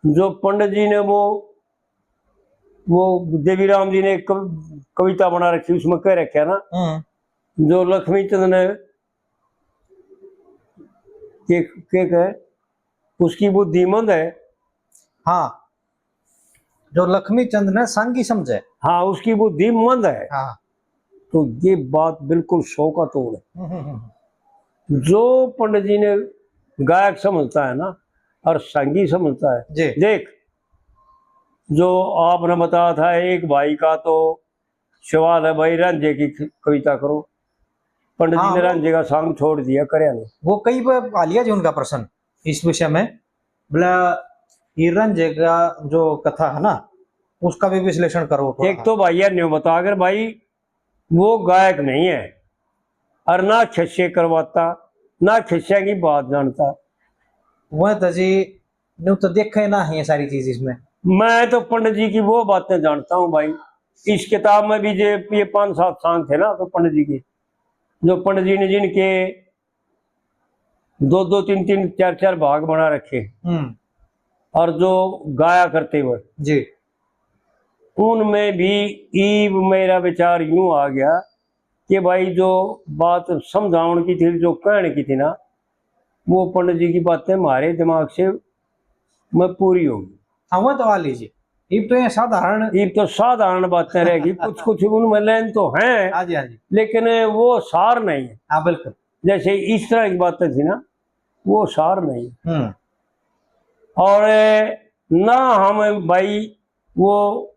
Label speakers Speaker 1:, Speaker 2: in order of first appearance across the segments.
Speaker 1: जो पंडित जी ने वो देवी राम जी ने एक कविता बना रखी, उसमें कह रखा है ना, जो लक्ष्मी चंद ने के कहे उसकी बुद्धि मंद है।
Speaker 2: हाँ, जो लक्ष्मी चंद ने सांगी समझे,
Speaker 1: हाँ, उसकी बुद्धि मंद है।
Speaker 2: हाँ।
Speaker 1: तो ये बात बिल्कुल 100 का तोड़ है। जो पंडित जी ने गायक समझता है ना और संगी समझता है।
Speaker 2: जी।
Speaker 1: देख, जो आपने बताया था एक भाई का तो सवाल है भाई, रांझे की कविता करो। पंडित जी ने रांझे का सांग छोड़ दिया, करे नहीं।
Speaker 2: वो कई बार आ लिया जी उनका प्रश्न इस विषय में, बोला ये रांझे का जो कथा है ना उसका भी विश्लेषण करो।
Speaker 1: एक तो भैया न्यू बता, अगर भाई वो गायक नहीं है और ना खिस्से करवाता, ना खिस्से की बात जानता।
Speaker 2: वह तो जी न्यू तो देखे ना है ये सारी चीज इसमें।
Speaker 1: मैं तो पंडित जी की वो बातें जानता हूँ भाई। इस किताब में भी जो ये 5-7 सांग थे ना, तो पंडित जी के, जो पंडित जी ने जिनके 2-2, 3-3, 4-4 भाग बना रखे और जो गाया करते हुए
Speaker 2: जी,
Speaker 1: उनमें भी ईब मेरा विचार यूं आ गया कि भाई जो बात समझाने की थी, जो कहने की थी ना, वो पंडित जी की बातें हमारे दिमाग से में पूरी होगी।
Speaker 2: हाँ वो तो आ लीजिए, ये तो ये
Speaker 1: साधारण बातें रहेगी। कुछ कुछ उनमें लाइन तो हैं,
Speaker 2: हाँ जी, हाँ जी,
Speaker 1: लेकिन वो सार नहीं है।
Speaker 2: हाँ बिल्कुल,
Speaker 1: जैसे इस तरह की बातें थी ना, वो सार नहीं है। और ना हम भाई वो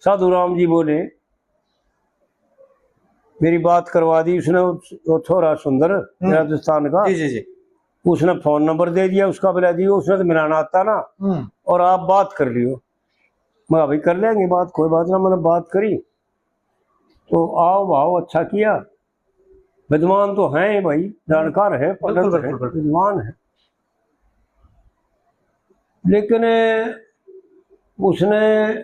Speaker 1: साधु राम जी बोले, मेरी बात करवा दी उसने, वो थोड़ा सुंदर राजस्थान का,
Speaker 2: जी जी जी,
Speaker 1: उसने फोन नंबर दे दिया, उसका बुला दिया, उसने तो मिलाना आता ना, और आप बात कर लियो। मैं अभी कर लेंगे बात, कोई बात ना। मैंने बात करी तो आओ भाव अच्छा किया। विद्वान तो हैं भाई, जानकार है, पंडित है, विद्वान है, लेकिन उसने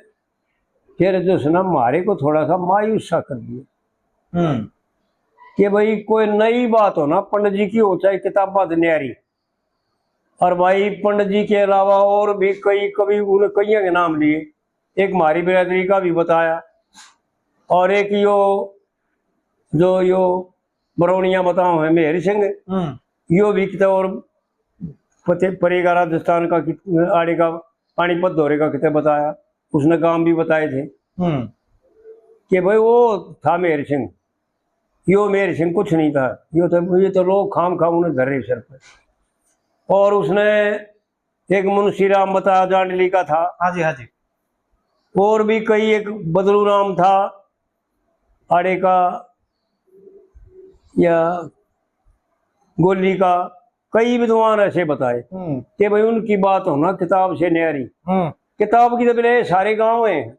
Speaker 1: फिर जो सुना हमारे को थोड़ा सा मायूस सा कर दिया कि भाई कोई नई बात हो ना, पंडित जी की हो चाहे किताबात न्यारी, और भाई पंडित जी के अलावा और भी कई कवि, उन्हें कईयों के नाम लिए, एक हमारी बिरादरी का भी बताया, और एक यो बरौनिया बताओ है मेहर सिंह, यो भी किताब, और परेगा राजस्थान का आड़े का पानीपत दौरे का किताब बताया, उसने काम भी बताए थे कि भाई वो था मेहर सिंह, यो मेहर सिंह कुछ नहीं था, ये तो लोग खाम खाम उन्हें धरे सर पर। और उसने एक मुंशी राम बताया, जांडली का था।
Speaker 2: हाँ जी, हाँ जी,
Speaker 1: और भी कई, एक बदलू राम था आड़े का, या गोली का, कई विद्वान ऐसे बताए कि भाई उनकी बात होना किताब से न्यारी। किताब की तो मेरे सारे गांव हैं।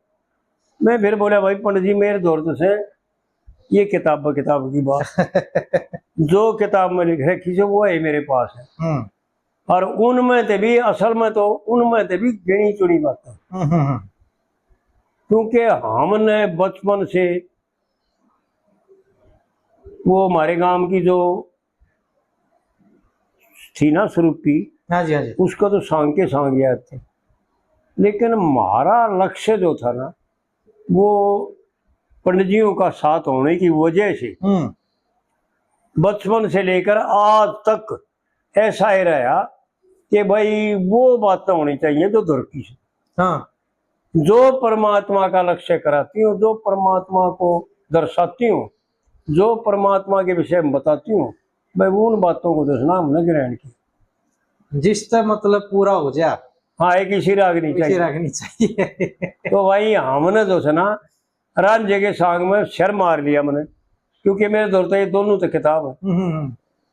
Speaker 1: मैं फिर बोला भाई पंडित जी मेरे दौर से ये किताब की बात जो किताब में लिख रखी है वो है मेरे पास है, और उनमें ते भी असल में तो उनमें ते भी गिनी चुनी बातें, क्योंकि हमने बचपन से वो हमारे गांव की जो थी ना स्वरूपी,
Speaker 2: हाँ जी, हाँ जी,
Speaker 1: उसका तो सांग के सांग याद थे, लेकिन हमारा लक्ष्य जो था ना वो पंडित जियों का साथ होने की वजह से बचपन से लेकर आज तक ऐसा ही रहा कि भाई वो बातें होनी चाहिए जो धुर की से, जो परमात्मा का लक्ष्य कराती हूँ, जो परमात्मा को दर्शाती हूँ, जो परमात्मा के विषय में बताती हूँ, भाई उन बातों को दसना हमने ग्रहण की,
Speaker 2: जिससे मतलब पूरा हो जाए।
Speaker 1: हाँ, एक ही रागनी चाहिए। तो भाई हमने जो है ना रांझे के सांग में शर मार लिया मैंने, क्योंकि मेरे दौर ये दोनों तो किताब है,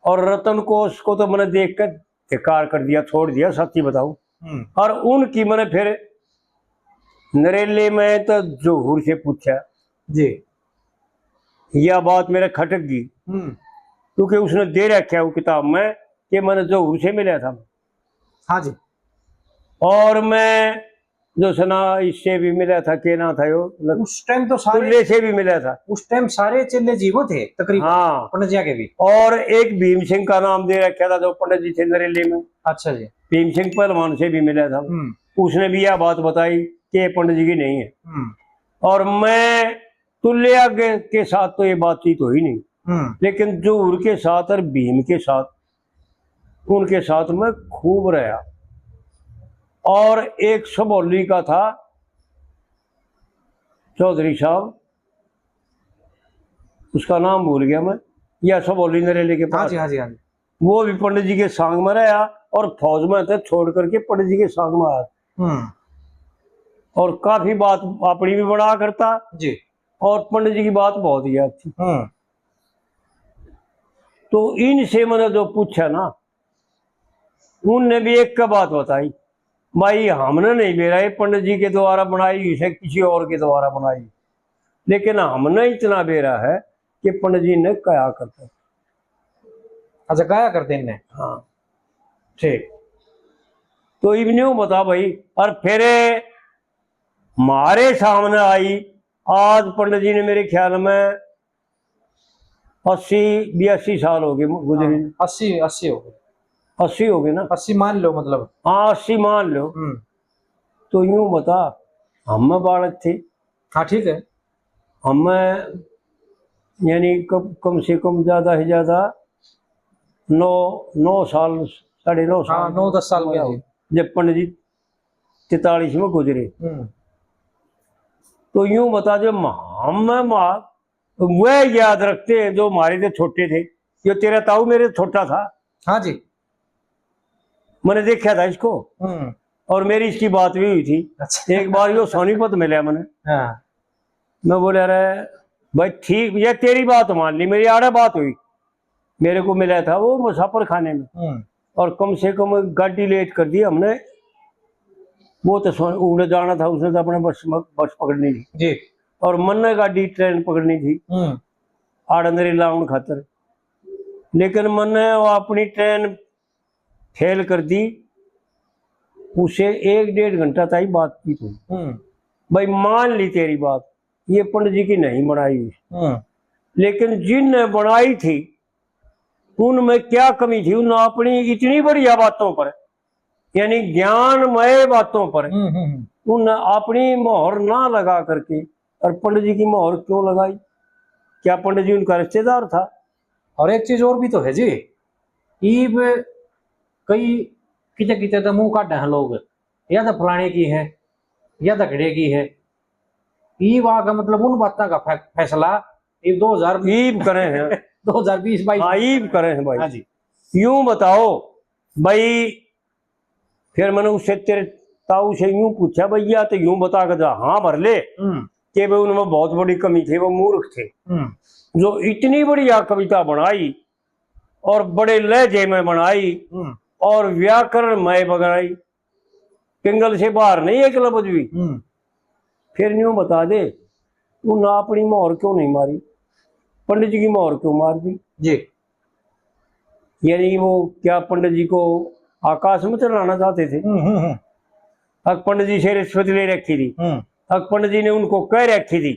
Speaker 1: और रतन कोश को तो मैंने देख कर धिक्कार कर दिया, छोड़ दिया, सच्ची बताऊं। और उनकी मैंने फिर नरेले में तो जोहूर से पूछा
Speaker 2: जी,
Speaker 1: यह बात मेरे खटक गई, क्योंकि उसने दे रखा है वो किताब में कि मैंने जोहूर से मिला था।
Speaker 2: हाँ जी,
Speaker 1: और मैं जो सुना इससे भी मिला था, के ना था यो,
Speaker 2: उस टाइम तो सारे
Speaker 1: से भी मिला था,
Speaker 2: उस टाइम सारे चेले जीवो थे तकरीबन,
Speaker 1: हाँ,
Speaker 2: पंडित जी के भी।
Speaker 1: और एक भीम सिंह का नाम दे रखा था जो पंडित जी थे नरेले में।
Speaker 2: अच्छा जी,
Speaker 1: भीम सिंह पहलवान से भी मिला था। उसने भी यह बात बताई कि ये पंडित जी की नहीं है।
Speaker 2: हम्म
Speaker 1: और मैं तुल्या के साथ तो ये बातचीत हुई नहीं, लेकिन जोहर के साथ और भीम के साथ, उनके साथ मैं खूब रहा। और एक सबौली का था चौधरी साहब, उसका नाम भूल गया मैं, या सबौली नरेले के
Speaker 2: हाँ
Speaker 1: पास,
Speaker 2: जी हाँ जी हाँ जी।
Speaker 1: वो भी पंडित जी के संग में रहा और फौज में थे, छोड़ करके पंडित जी के संग में आया। और काफी बात अपनी भी बड़ा करता
Speaker 2: जी।
Speaker 1: और पंडित जी की बात बहुत याद थी। तो इनसे मैंने जो पूछा ना, उनने भी एक का बात बताई, भाई हमने नहीं बेरा ये पंडित जी के द्वारा बनाई इसे किसी और के द्वारा बनाई, लेकिन हमने इतना बेरा है कि पंडित जी ने क्या करते।
Speaker 2: अच्छा, गाया करते इनने।
Speaker 1: हाँ
Speaker 2: ठीक।
Speaker 1: तो इवन्यू बता भाई। और फिर हमारे सामने आई, आज पंडित जी ने मेरे ख्याल में 80-82 साल हो गए गुजरे।
Speaker 2: 80 हो गए।
Speaker 1: 80 हो गए ना?
Speaker 2: 80 मान लो मतलब।
Speaker 1: हाँ 80 मान लो। तो यूं बता, हम बालक थे।
Speaker 2: हाँ ठीक है।
Speaker 1: हम यानी कम से कम ज्यादा से ज्यादा 9 साल, 9.5 साल।
Speaker 2: हाँ 9-10 साल के जी।
Speaker 1: जब पंडित जी 43 में गुजरे। तो यूं बता, जो हम वह याद रखते हैं जो हमारे से छोटे थे। जो तेरा ताऊ मेरे से छोटा था।
Speaker 2: हाँ जी।
Speaker 1: मैंने देखा था इसको और मेरी इसकी बात भी हुई थी।
Speaker 2: अच्छा।
Speaker 1: एक बार यो सोनीपत मिला मैंने।
Speaker 2: हाँ।
Speaker 1: मैं बोले अरे भाई ठीक, ये तेरी बात मान ली, मेरी आड़ा बात हुई। मेरे को मिला था वो मुसाफिर खाने में और कम से कम गाड़ी लेट कर दी हमने। वो तो उड़े जाना था, उसने तो अपने बस पकड़नी थी
Speaker 2: जी। और
Speaker 1: मन ने गाड़ी ट्रेन पकड़नी थी आड़ंदरी लाउन खातर। लेकिन मन ने वो अपनी ट्रेन फेल कर दी। उसे 1-1.5 घंटा तक बातचीत हुई। भाई मान ली तेरी बात, ये पंडित जी की नहीं बनाई, लेकिन जिनने बनाई थी उनमें क्या कमी थी? उन अपनी इतनी बढ़िया बातों पर, यानी ज्ञानमय बातों पर उन अपनी मोहर ना लगा करके, और पंडित जी की मोहर क्यों लगाई? क्या पंडित जी उनका रिश्तेदार था?
Speaker 2: और एक चीज और भी तो है जी, ईब कई किते किते तो मुंह काटे हैं लोग, या तो फलाने की है या तो घड़े की है। ईब आगे मतलब उन बातों का फैसला ईब 2000
Speaker 1: ईब करे हैं
Speaker 2: 2020-22।
Speaker 1: हाँ ईब करे हैं भाई।
Speaker 2: हाँ जी।
Speaker 1: यूं बताओ भाई। फिर मैंने उससे तेरे ताऊ से यूं पूछा, भैया तो यूं बता कर हाँ भर ले कि भाई उनमें बहुत बड़ी कमी थी, वो मूर्ख थे जो इतनी बढ़िया कविता बनाई और बड़े लहजे में बनाई और व्याकरण मय बनाई, पिंगल से बाहर नहीं एक लफ्ज भी। फिर यूं बता दे, तू ना अपनी मोहर क्यों नहीं मारी, पंडित जी की मोहर क्यों मार दी
Speaker 2: जी?
Speaker 1: यानी वो क्या पंडित जी को आकाश में चलाना चाहते थे? अब पंडित जी से रिश्वत ले रखी थी। अब पंडित जी ने उनको कह रखी थी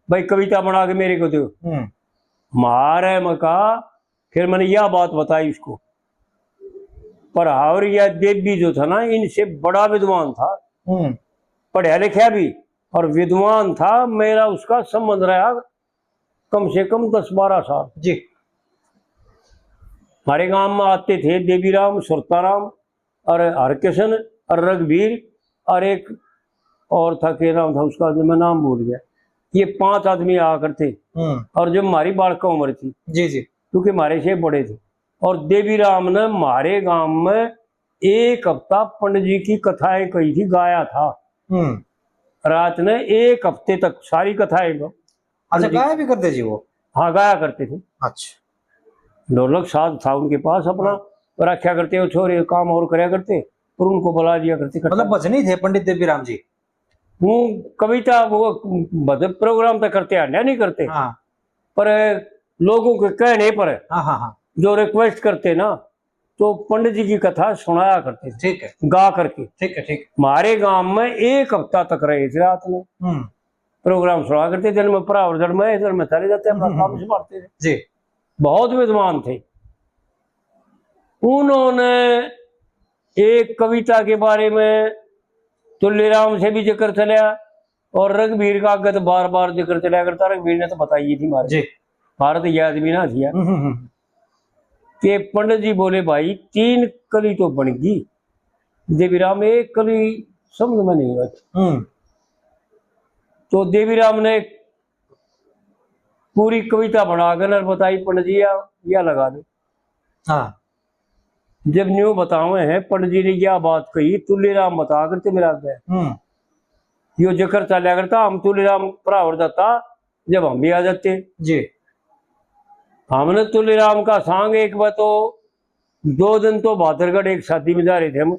Speaker 1: भाई कविता बना के मेरे को दो। मारे मका। फिर मैंने यह बात बताई उसको। पर हावर या देवी जो था ना, इनसे बड़ा विद्वान था, पढ़ा लिखा भी और विद्वान था। मेरा उसका संबंध रहा कम से कम 10-12 साल
Speaker 2: जी।
Speaker 1: हमारे गांव में आते थे देवीराम, सुरताराम और हरकिशन और रघुवीर और एक और था, क्या नाम था उसका, जो मैं नाम भूल गया। ये 5 आदमी आया करते। और जब हमारी बालका उम्र थी,
Speaker 2: जी जी,
Speaker 1: क्योंकि हमारे से बड़े थे। और देवीराम ने हमारे गांव में 1 हफ्ता पंडित जी की कथाएं कही थी, गाया था। रात ने 1 हफ्ते तक सारी कथाएं।
Speaker 2: अच्छा, गाया भी करते जी वो?
Speaker 1: हाँ गाया करते थे।
Speaker 2: अच्छा।
Speaker 1: ढोलक साथ था उनके पास, अपना रखा करते हो, छोरे काम और कराया करते और उनको बुला दिया करते।
Speaker 2: मतलब भजनी थे पंडित देवीराम जी?
Speaker 1: वो कविता वो भजन प्रोग्राम तो करते अन्य नहीं करते।
Speaker 2: हाँ। पर
Speaker 1: लोगों के कहने पर
Speaker 2: हाँ
Speaker 1: जो रिक्वेस्ट करते ना, तो पंडित जी की कथा सुनाया करते थे।
Speaker 2: ठीक है,
Speaker 1: गा करके।
Speaker 2: ठीक है ठीक।
Speaker 1: हमारे गांव में 1 हफ्ता तक रहे थे, रात में प्रोग्राम सुना करते। दिन में परावर जड़ में इधर में चले जाते, अपना काम संभालते थे
Speaker 2: जी।
Speaker 1: बहुत विद्वान थे। उन्होंने एक कविता के बारे में तुल्यराम से भी जिक्र चलिया और रघुवीर का आगे तो बार बार जिक्र चलिया करता। रघुवीर ने तो बताई थी मारे
Speaker 2: जी।
Speaker 1: भारत याद भी ना थिया कि पंडित जी बोले भाई 3 कली तो बन गई, देवीराम एक कली समझ में नहीं आती। तो देवीराम ने पूरी कविता बनाकर बताई पंडित जी या लगा दो।
Speaker 2: हाँ।
Speaker 1: जब न्यू बतावे हैं पंडित जी ने यह बात कही, तुल्यराम बता करते मेरा गया यो जिक्र चलिया करता। हम तुल्यराम भरावर जाता जब हम भी आ जाते
Speaker 2: जी।
Speaker 1: हमने तुल्यराम का सांग एक बार तो 2 दिन तो बहादुरगढ़ एक शादी में जा रहे थे हम,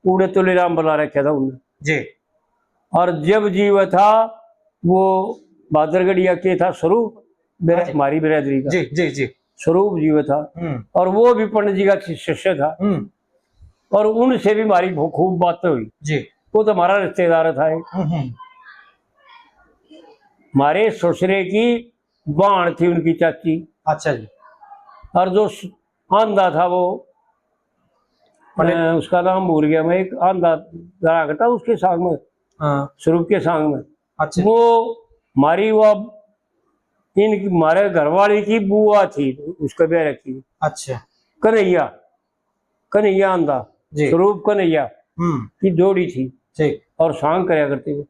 Speaker 1: पूरे तुल्यराम बुला रखा था उन्होंने
Speaker 2: जी।
Speaker 1: और जब जीव था वो बहादुरगढ़िया के था स्वरूप हमारी बिरादरी का।
Speaker 2: जी जी जी।
Speaker 1: स्वरूप जीव था और वो भी पंडित जी का शिष्य था और उनसे भी हमारी खूब बातें हुई
Speaker 2: जी।
Speaker 1: वो तो हमारा रिश्तेदार था हमारे ससुरे की बाण थी उनकी चाची।
Speaker 2: अच्छा जी।
Speaker 1: और जो आंधा था वो उसका नाम भूल गया मैं, एक आंधा जरा करता उसके सांग में स्वरूप के सांग में।
Speaker 2: अच्छा।
Speaker 1: वो हमारी वो इनकी हमारे घरवाली की बुआ थी उसका ब्याह रखी।
Speaker 2: अच्छा।
Speaker 1: कन्हैया कन्हैया आंधा स्वरूप कन्हैया की जोड़ी थी और सांग कराया करते थे।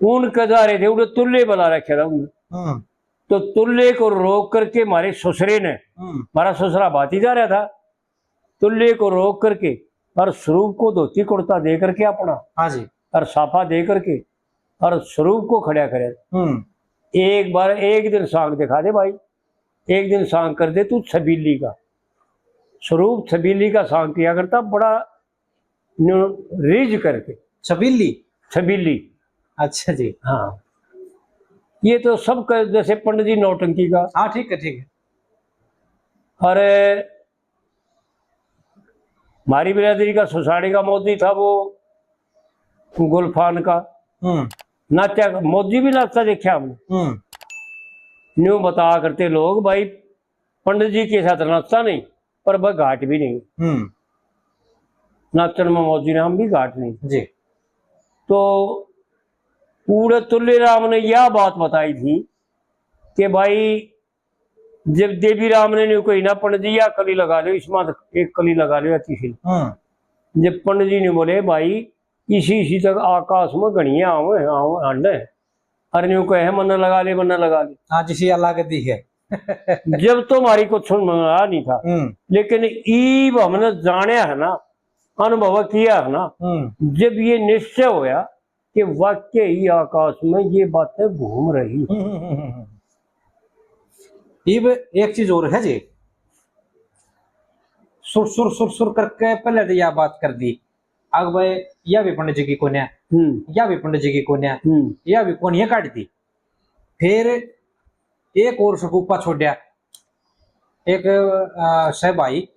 Speaker 1: उनके जा रहे थे उन्हें तुल्ले बुला रखा था उन्हें। तो तुल्ले को रोक करके हमारे ससुरे ने, हमारा ससुरा भाती जा रहा था, तुल्ले को रोक करके और स्वरूप को धोती कुर्ता दे करके अपना
Speaker 2: हाँ जी
Speaker 1: और साफा दे करके और स्वरूप को खड़ा करे। एक बार एक दिन सांग दिखा दे भाई, एक दिन सांग कर दे तू छबीली का। स्वरूप छबीली का सांग किया करता बड़ा रिज करके।
Speaker 2: छबीली
Speaker 1: छबीली।
Speaker 2: अच्छा जी।
Speaker 1: हाँ ये तो सब जैसे पंडित जी नौटंकी का।
Speaker 2: हाँ ठीक है ठीक है।
Speaker 1: अरे हमारी बिरादरी का सुसाड़ी का मोदी था वो गुलफान का नाचा, मोदी भी नाचता देखा हमने। न्यू बता करते लोग भाई पंडित जी के साथ नाचता नहीं पर वह घाट भी नहीं नाचन में मोदी नाम भी घाट नहीं
Speaker 2: जी।
Speaker 1: तो पूरे तुल्यराम ने यह बात बताई थी कि भाई जब देवीराम ने कोई ना पंडित जी या कली लगा लो इसमें एक कली लगा लो अच्छी सी। जब पंडित जी ने बोले भाई इसी तक आकाश में गणिया आंडे अरे न्यू कहे मन लगा ले
Speaker 2: हाँ जिसी अल्लाह के दी है
Speaker 1: जब तो हमारी कुछ मंगा नहीं था लेकिन ईब हमने जाने है ना, अनुभव किया है ना, जब ये निश्चय होया कि वाक्य ही आकाश में ये बातें घूम रही।
Speaker 2: इब एक चीज और है जी, सुर सुर सुर सुर करके पहले तो यह बात कर दी आग भाई यह भी पंडित जी की कोन्या या भी पंडित जी की कोन्या यह भी कोनिया काट दी। फिर एक और सकुपा छोड़ा एक सहबाई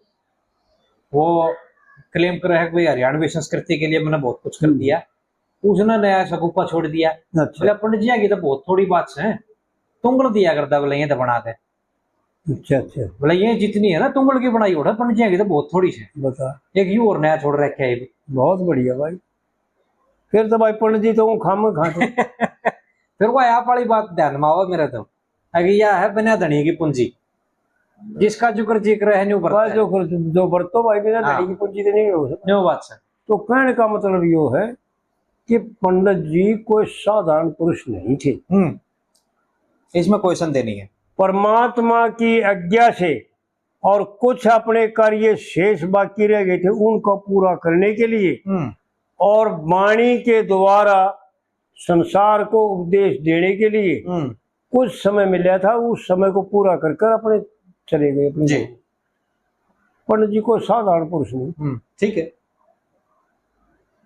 Speaker 2: वो क्लेम कर रहा है कि हरियाणवी संस्कृति के लिए मैंने बहुत कुछ कर दिया, उसने नया सकुपा छोड़ दिया। बोले पंडित जी की तो बहुत थोड़ी बात है, तुंगल दिया करता बोले ये तो बना दे।
Speaker 1: अच्छा अच्छा
Speaker 2: बोले ये जितनी है ना तुंगल की बनाई उड़ा, पंडित जी की तो बहुत थोड़ी है।
Speaker 1: बता एक
Speaker 2: यू और नया छोड़ रखा है।
Speaker 1: बहुत बढ़िया भाई, फिर तो भाई पंडित जी तो खाम खाते
Speaker 2: फिर वो आप वाली बात ध्यान में आओ मेरे तो अगर यह है बिना धनी की पूंजी जिसका जिक्र है न्यू बरता
Speaker 1: जो बरतो भाई बिना धनी की पूंजी तो नहीं हो सकता।
Speaker 2: न्यू बात है।
Speaker 1: तो कहने का मतलब यो है कि पंडित जी कोई साधारण पुरुष नहीं थे।
Speaker 2: इसमें कोई संदेह नहीं है।
Speaker 1: परमात्मा की आज्ञा से और कुछ अपने कार्य शेष बाकी रह गए थे उनको पूरा करने के लिए और वाणी के द्वारा संसार को उपदेश देने के लिए कुछ समय मिला था, उस समय को पूरा कर कर अपने चले गए अपने जी। पंडित जी को साधारण पुरुष नहीं।
Speaker 2: ठीक है।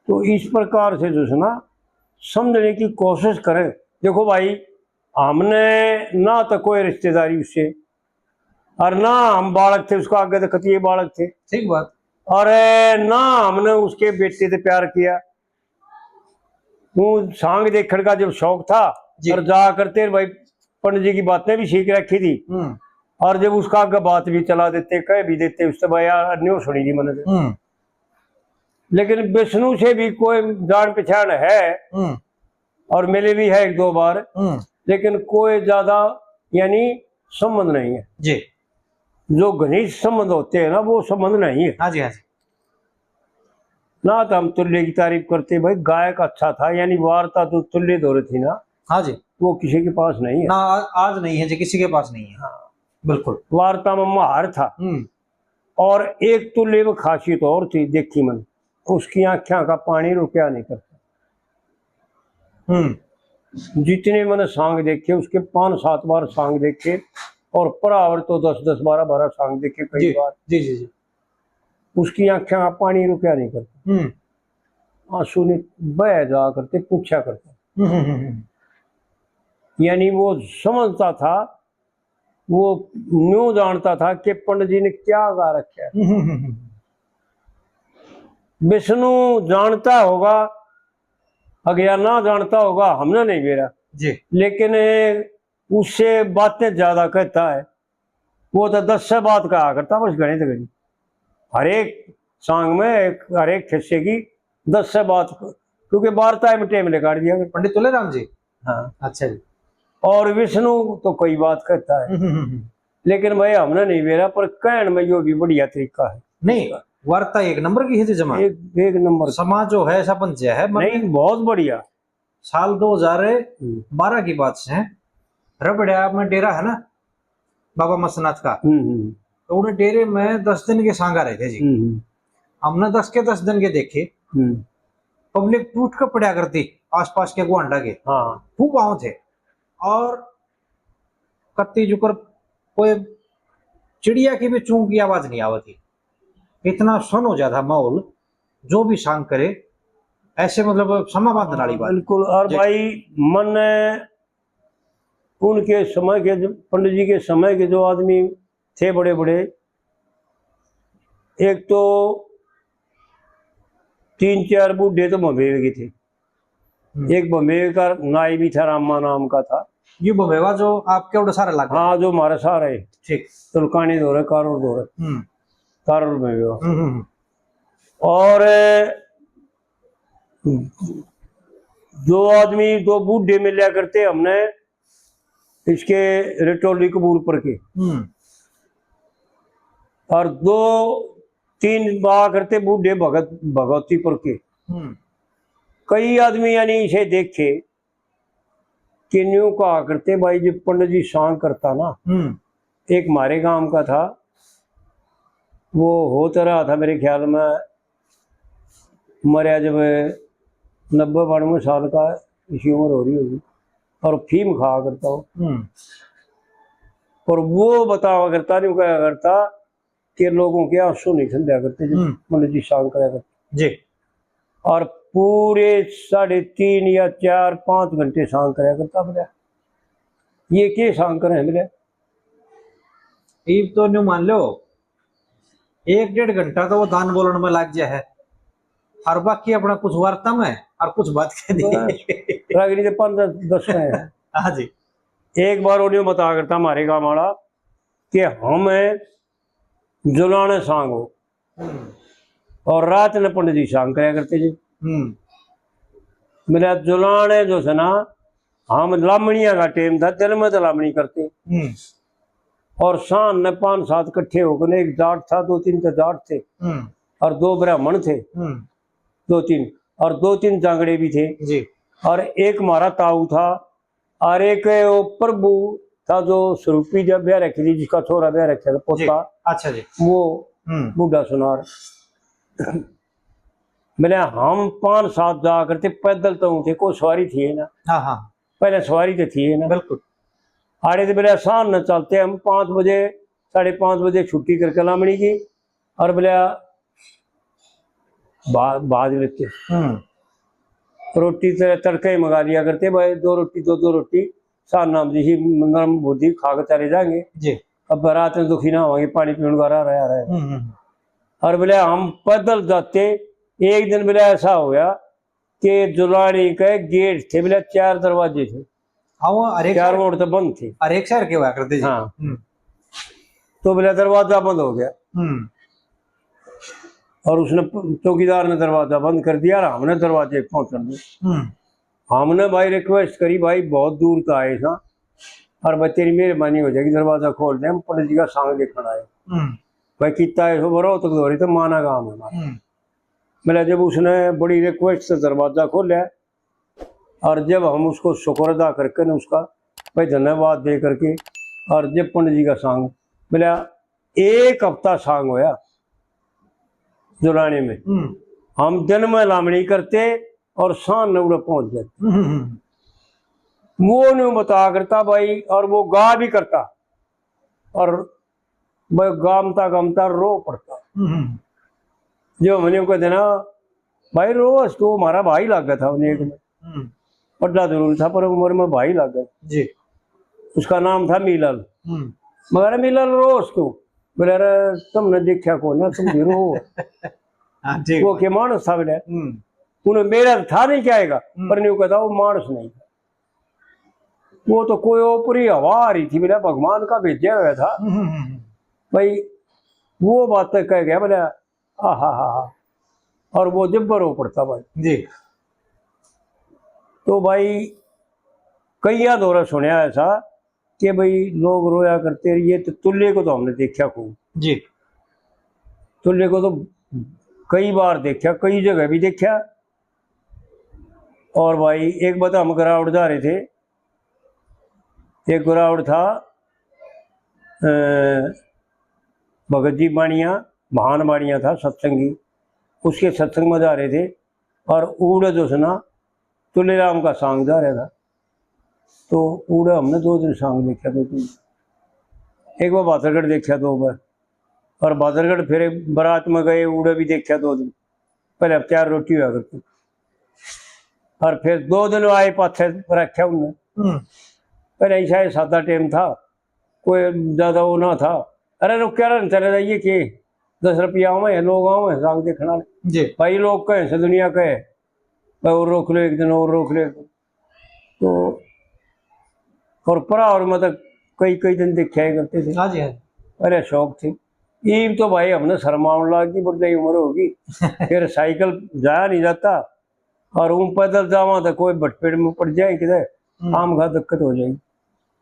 Speaker 1: तो इस प्रकार से जो है ना समझने की कोशिश करें। देखो भाई हमने ना तो कोई रिश्तेदारी उससे और ना हम बालक थे उसको आगे तो कतिये बालक थे,
Speaker 2: ठीक बात।
Speaker 1: और ना हमने उसके बेटे से प्यार किया। वो सांग देखने का जब शौक था और जा करते भाई पंडित जी की बातें भी सीख रखी थी और जब उसका आगे बात भी चला देते कह भी देते उससे भाई अन्य सुनी थी मैंने। लेकिन विष्णु से भी कोई जान पहचान है और मिले भी है एक दो बार, लेकिन कोई ज्यादा यानी संबंध नहीं है
Speaker 2: जी।
Speaker 1: जो घनिष्ठ संबंध होते हैं ना वो संबंध नहीं है।
Speaker 2: हाँ जी, हाँ जी।
Speaker 1: ना तो हम तुल्य की तारीफ करते भाई गायक अच्छा था, यानी वार्ता जो तुल्य दौरे थी ना
Speaker 2: हाँ जी।
Speaker 1: वो किसी के पास नहीं है
Speaker 2: ना आज नहीं है जी, किसी के पास नहीं है।
Speaker 1: हाँ।
Speaker 2: बिल्कुल।
Speaker 1: वार्ता में महार था। और एक तुल्य में खासियत और थी, देखी मन उसकी आंखों का पानी रुपया नहीं करता। जितने मैंने सांग देखे उसके 5-7 बार सांग देखे और परावर तो 10-10, 12-12 सांग देखे कई बार।
Speaker 2: जी जी जी।
Speaker 1: उसकी आंखों का पानी रुपया नहीं करता। आंसू ने बह जा करते पूछा करता। यानी वो समझता था, वो न्यू जानता था कि पंडित जी ने क्या गा रखा है। विष्णु जानता होगा अगर ना जानता होगा हमने नहीं बेरा
Speaker 2: जी।
Speaker 1: लेकिन उससे बातें ज्यादा कहता है। वो तो 10 से बात कहा करता बस गणित गणित हर एक सांग में हर एक हिस्से की 10 से बात, क्योंकि वार्ता में टेम काट दिया
Speaker 2: पंडित तुलेराम जी।
Speaker 1: हाँ
Speaker 2: अच्छा जी।
Speaker 1: और विष्णु तो कोई बात कहता है लेकिन भाई हमने नहीं बेरा, पर कहन में यो भी बढ़िया तरीका है।
Speaker 2: नहीं वार्ता एक नंबर की है जी जमा,
Speaker 1: एक नंबर
Speaker 2: समाज जो है ऐसा पंच है
Speaker 1: नहीं बहुत बढ़िया।
Speaker 2: साल 2012 की बात है, रबड़िया में डेरा है ना बाबा मसनाथ का, तो उन्हें डेरे में 10 दिन के सांगा रहे थे जी। हमने 10 के 10 दिन के देखे। पब्लिक टूट कर पड़ा करती आसपास के गुआंडा के।
Speaker 1: हाँ
Speaker 2: खूब आव थे और कत्ती जुकर कोई चिड़िया की भी चूं की आवाज नहीं आवती। इतना सन हो जाता माहौल, जो भी सांग करे ऐसे मतलब समा बांधने वाली बात। बिल्कुल।
Speaker 1: और भाई मन उनके समय के पंडित जी के समय के जो आदमी थे बड़े बड़े, एक तो 3-4 बूढ़े तो बम्बे के थे। एक बम्बे का नाई भी था, रामा नाम का था।
Speaker 2: ये बम्बेवा जो आपके उड़े सारे लग
Speaker 1: हाँ जो हमारे सारे
Speaker 2: ठीक
Speaker 1: तुलकानी दौरे कारोर दौरे कारोर में। और दो आदमी दो बूढ़े मिला करते हमने इसके रिटोली कबूल पर के, और 2-3 बा करते बूढ़े भगवती पर के। कई आदमी यानी इसे देखे कि न्यू कहा करते भाई जी पंडित जी सांग करता ना। एक हमारे गांव का था, वो होता रहा था मेरे ख्याल में मरिया जब 90-92 साल का इसी उम्र हो रही होगी, और फीम खाया करता हो। और वो बतावा करता नहीं क्या करता कि लोगों के आंसू नहीं ठंडा करते पंडित जी सांग करा करते
Speaker 2: जी।
Speaker 1: और पूरे 3.5 या 4-5 घंटे सांग कराया करता। बोला ये क्या सांग करे बोले
Speaker 2: तो न्यू मान लो 1-1.5 घंटा तो वो दान बोलने में लग जाए है, और बाकी अपना कुछ वार्ता में और कुछ बात कह दी।
Speaker 1: 5-10 है।
Speaker 2: हाँ जी।
Speaker 1: एक बार उन्हें बता करता हमारे गाँव वाला कि हम जुलाने सांग हो और रात में पंडित जी सांग कराया करते जी। मेरा जुलाने जो है ना हम लामणिया का टेम था, दिल में तो लामणी करते और शान ने 5-7 इकट्ठे होकर, एक जाट था 2-3 तो जाट थे और 2 ब्राह्मण थे 2-3 और 2-3 जांगड़े भी थे
Speaker 2: जी।
Speaker 1: और एक हमारा ताऊ था और एक वो प्रभु था जो स्वरूपी जब ब्याह रखी थी, जिसका छोरा ब्याह रखा था पोता।
Speaker 2: अच्छा जी।
Speaker 1: वो बूढ़ा सुनार। मैंने हम 5-7 जा करते पैदल तो थे, कोई सवारी थी ना।
Speaker 2: हाँ हाँ
Speaker 1: पहले सवारी तो थी ना
Speaker 2: बिल्कुल।
Speaker 1: आड़े तो बोले शाम न चलते हम 5 बजे 5:30 बजे छुट्टी करके लामणी की और बोले बाज लेते रोटी तड़के मंगा लिया करते भाई, 2 रोटी 2 रोटी शाम नाम जी नरम बुद्धि खा के चले जाएंगे
Speaker 2: जी।
Speaker 1: अब रात में दुखी ना होंगे, पानी पीने का रहा रहे। और बोले हम पैदल जाते। एक दिन बोले ऐसा हो गया कि जुलानी के गेट थे, बोले 4 दरवाजे थे।
Speaker 2: हाँ
Speaker 1: 4 मोड़ तो बंद थे।
Speaker 2: और एक शहर के हुआ करते जी।
Speaker 1: हाँ तो बोले दरवाजा बंद हो गया। और उसने चौकीदार ने दरवाजा बंद कर दिया और हमने दरवाजे पहुंच दिए। हमने भाई रिक्वेस्ट करी, भाई बहुत दूर तो आए था और भाई तेरी मेहरबानी हो जाएगी, दरवाजा खोल दे, हम पंडित जी का सांग देखना आए। भाई कितना है बरो तक दो रही तो माना काम है हमारा। मैंने जब उसने बड़ी रिक्वेस्ट से दरवाजा खोला और जब हम उसको शुक्र अदा करके न उसका भाई धन्यवाद दे करके और जब पंडित जी का सांग मिला, 1 हफ्ता सांग होया जुलाने में। हम दिन में लामणी करते और शान उड़े पहुंच जाते। वो नहीं बता करता भाई, और वो गा भी करता और भाई गामता गामता रो पड़ता। जो मैंने कहते ना भाई रोज तो हमारा भाई लग गया था उन्हें, एक में पढ़ना जरूर था पर उम्र में भाई लग गया जी। उसका नाम था मिलल। मगर मिलल रोज तो बोले अरे तुमने देखा को ना तुम भी रो। वो के मानस था बोले, उन्हें मेरा था नहीं क्या आएगा पर नहीं कहता वो मानस नहीं था, वो तो कोई ऊपरी हवा आ रही थी, बोला भगवान का भेजा हुआ था भाई। वो बात कह गया बोले हा, और वो जब रो पड़ता भाई जी। तो भाई कई दौरा सुनया ऐसा कि भाई लोग रोया करते रहिए। तो तुल्ले को तो हमने देखा खूब जी, तुल्ले को तो कई बार देखा, कई जगह भी देखा। और भाई एक बात हम गिरावट जा रहे थे, एक गिरावट था भगत जी बाणिया, महान बाणिया था सत्संगी, उसके सत्संग में जा रहे थे और ऊड़ जो सुना तुले राम का सांग जा रहा था। तो ऊड़ा हमने 2 दिन सांग देखा, 2 दिन। एक बार बादरगढ़ देखा 2 बार, और बादरगढ़ फिर बारात में गए, ऊड़ा भी देखा 2 दिन। पहले अब 4 रोटी हुआ करती और फिर 2 दिन आए पाथे रखा उनने। पहले ऐसा सादा टाइम था, कोई ज़्यादा वो ना था। अरे रुक क्या रन चले जाइए कि 10 रुपया में लोग आओ सांग देखना जी। भाई लोग कहें से दुनिया कहे भाई और रोक लो एक दिन, और रोक लो एक दिन। तो और परा और मतलब कई दिन देखा करते थे। हाँ जी। अरे शौक थी। ईब तो भाई हमने शर्माने लगी, बड़ी उम्र होगी फिर साइकिल जाया नहीं जाता और पैदल जावा तो कोई भटपेट में पड़ जाए किधर आम खा दिक्कत हो जाएगी।